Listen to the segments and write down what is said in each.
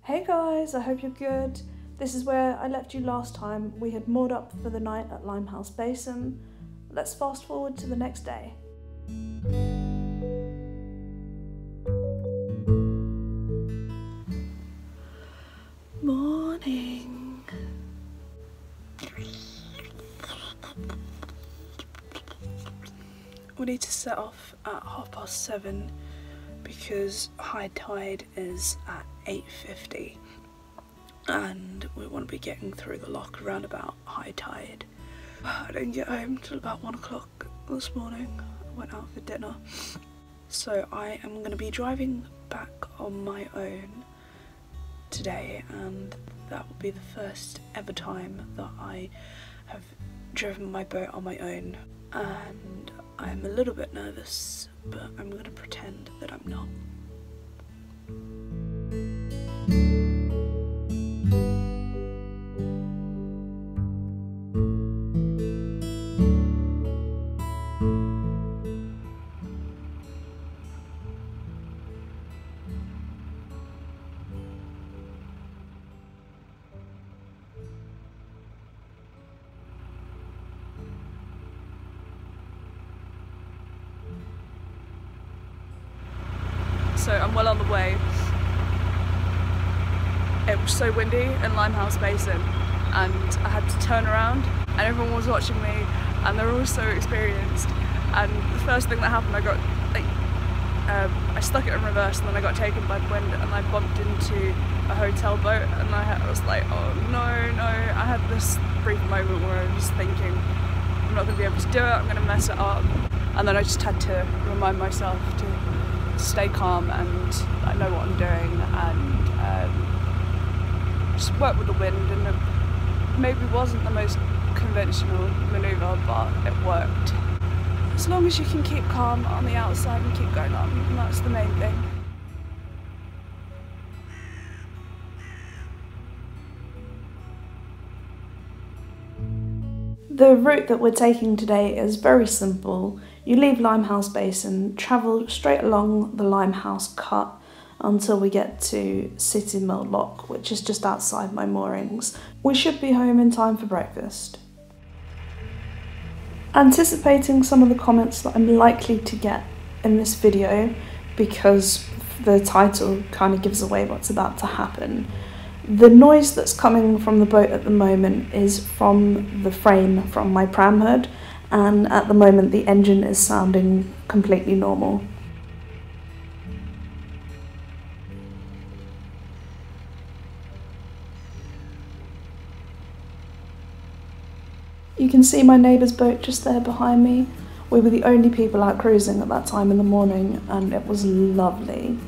Hey guys, I hope you're good. This is where I left you last time. We had moored up for the night at Limehouse Basin. Let's fast forward to the next day. Morning. We need to set off at 7:30 because high tide is at 8:50 and we want to be getting through the lock around about high tide. I didn't get home till about 1 o'clock this morning. I went out for dinner. So I am going to be driving back on my own today, and that will be the first ever time that I have driven my boat on my own, and I'm a little bit nervous, but I'm going to pretend that I'm not. So I'm well on the way. It was so windy in Limehouse Basin and I had to turn around and everyone was watching me and they're all so experienced, and the first thing that happened, I stuck it in reverse and then I got taken by the wind and I bumped into a hotel boat, and I was like, oh no. I had this brief moment where I was thinking, I'm not going to be able to do it, I'm going to mess it up, and then I just had to remind myself to stay calm and I know what I'm doing, and just work with the wind. And it maybe wasn't the most conventional manoeuvre, but it worked. As long as you can keep calm on the outside and keep going on, and that's the main thing. The route that we're taking today is very simple. You leave Limehouse Basin, travel straight along the Limehouse Cut until we get to City Mill Lock, which is just outside my moorings. We should be home in time for breakfast. Anticipating some of the comments that I'm likely to get in this video, because the title kind of gives away what's about to happen. The noise that's coming from the boat at the moment is from the frame from my pram hood, and at the moment the engine is sounding completely normal. You can see my neighbour's boat just there behind me. We were the only people out cruising at that time in the morning and it was lovely.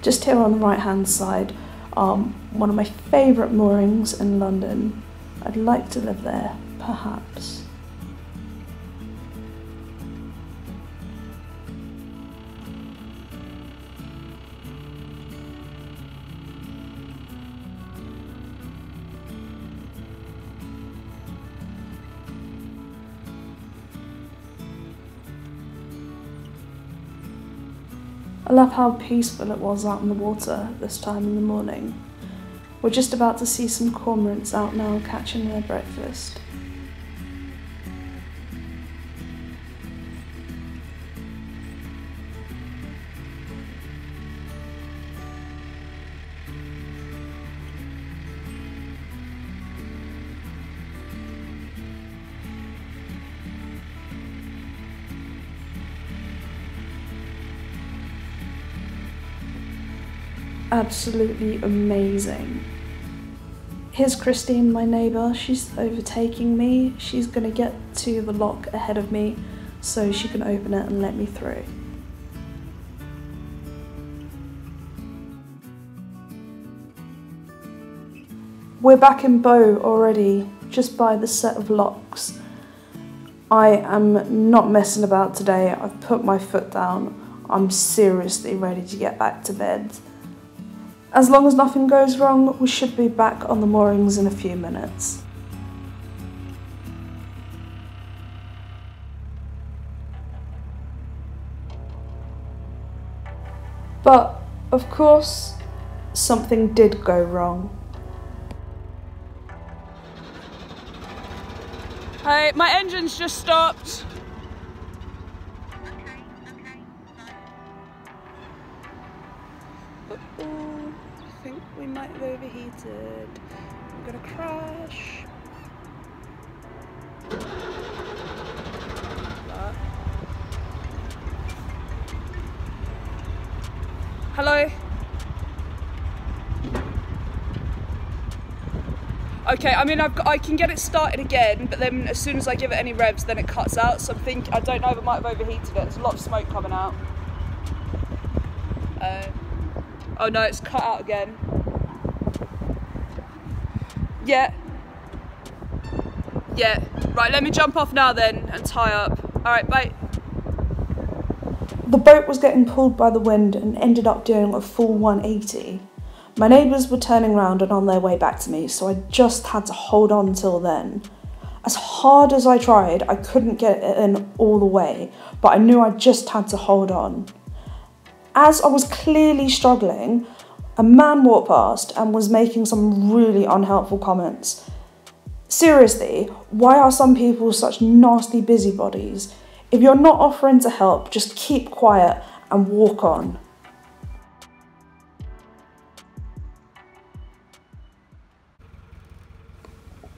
Just here on the right hand side are one of my favourite moorings in London. I'd like to live there, perhaps. I love how peaceful it was out in the water this time in the morning. We're just about to see some cormorants out now catching their breakfast. Absolutely amazing. Here's Christine, my neighbour. She's overtaking me. She's going to get to the lock ahead of me so she can open it and let me through. We're back in Bow already, just by the set of locks. I am not messing about today. I've put my foot down. I'm seriously ready to get back to bed. As long as nothing goes wrong, we should be back on the moorings in a few minutes. But, of course, something did go wrong. Hey, my engine's just stopped. Uh-oh, I think we might have overheated. We're gonna crash. That. Hello? Okay, I mean, I can get it started again, but then as soon as I give it any revs, then it cuts out. So I don't know if it might have overheated it. There's a lot of smoke coming out. Oh no, it's cut out again. Yeah. Yeah. Right, let me jump off now then and tie up. Alright, bye. The boat was getting pulled by the wind and ended up doing a full 180. My neighbours were turning round and on their way back to me, so I just had to hold on till then. As hard as I tried, I couldn't get it in all the way, but I knew I just had to hold on. As I was clearly struggling, a man walked past and was making some really unhelpful comments. Seriously, why are some people such nasty busybodies? If you're not offering to help, just keep quiet and walk on.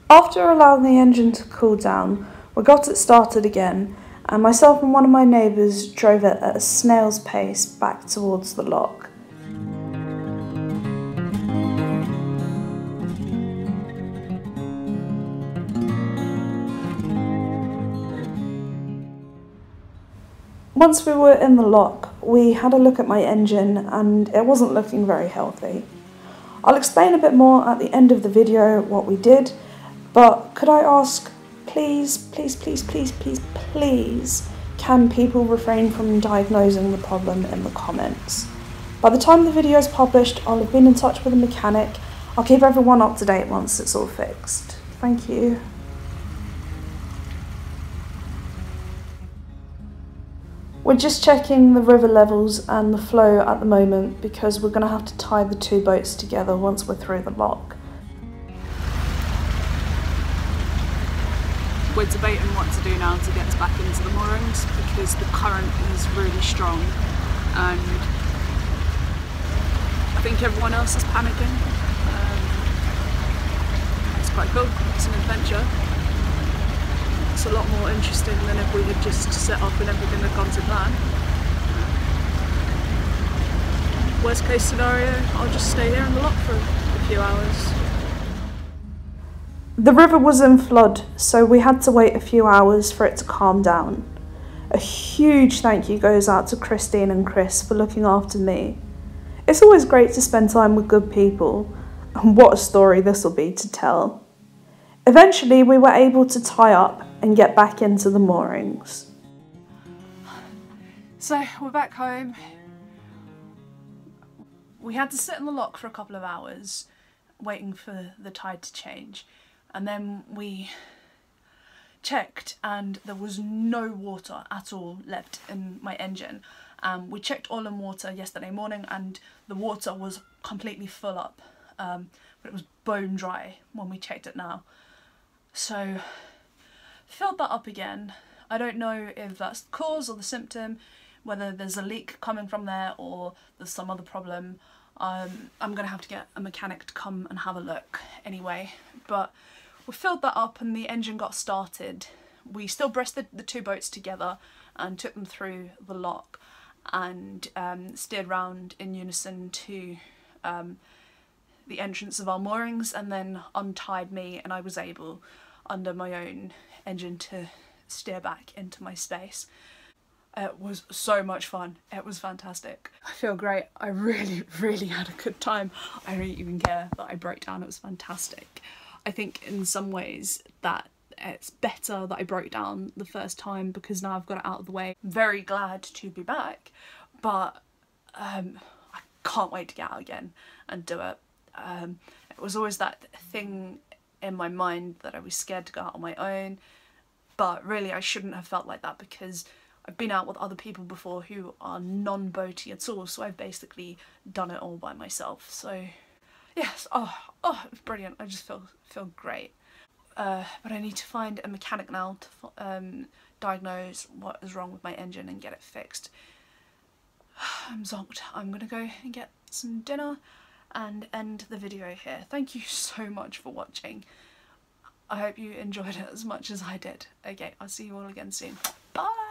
After allowing the engine to cool down, we got it started again, and myself and one of my neighbours drove it at a snail's pace back towards the lock. Once we were in the lock, we had a look at my engine and it wasn't looking very healthy. I'll explain a bit more at the end of the video what we did, but could I ask, please, can people refrain from diagnosing the problem in the comments? By the time the video is published, I'll have been in touch with a mechanic. I'll keep everyone up to date once it's all fixed. Thank you. We're just checking the river levels and the flow at the moment because we're going to have to tie the two boats together once we're through the lock. We're debating what to do now to get us back into the moorings because the current is really strong and I think everyone else is panicking. It's quite cool, it's an adventure. It's a lot more interesting than if we had just set off and everything had gone to plan. Worst case scenario, I'll just stay here in the lock for a few hours. The river was in flood, so we had to wait a few hours for it to calm down. A huge thank you goes out to Christine and Chris for looking after me. It's always great to spend time with good people, and what a story this will be to tell. Eventually we were able to tie up and get back into the moorings. So we're back home. We had to sit in the lock for a couple of hours waiting for the tide to change. And then we checked and there was no water at all left in my engine. We checked oil and water yesterday morning and the water was completely full up, but it was bone dry when we checked it now. So filled that up again. I don't know if that's the cause or the symptom, whether there's a leak coming from there or there's some other problem. I'm gonna have to get a mechanic to come and have a look anyway, but we filled that up and the engine got started. We still breasted the two boats together and took them through the lock and steered round in unison to the entrance of our moorings and then untied me and I was able, under my own engine, to steer back into my space. It was so much fun. It was fantastic. I feel great. I really had a good time. I don't even care that I broke down. It was fantastic. I think in some ways that it's better that I broke down the first time because now I've got it out of the way. I'm very glad to be back, but I can't wait to get out again and do it. It was always that thing in my mind that I was scared to go out on my own, but really I shouldn't have felt like that because I've been out with other people before who are non-boaty at all, so I've basically done it all by myself. So yes, oh, it's brilliant. I just feel great. But I need to find a mechanic now to diagnose what is wrong with my engine and get it fixed. I'm zonked. I'm gonna go and get some dinner and end the video here. Thank you so much for watching. I hope you enjoyed it as much as I did. Okay, I'll see you all again soon. Bye!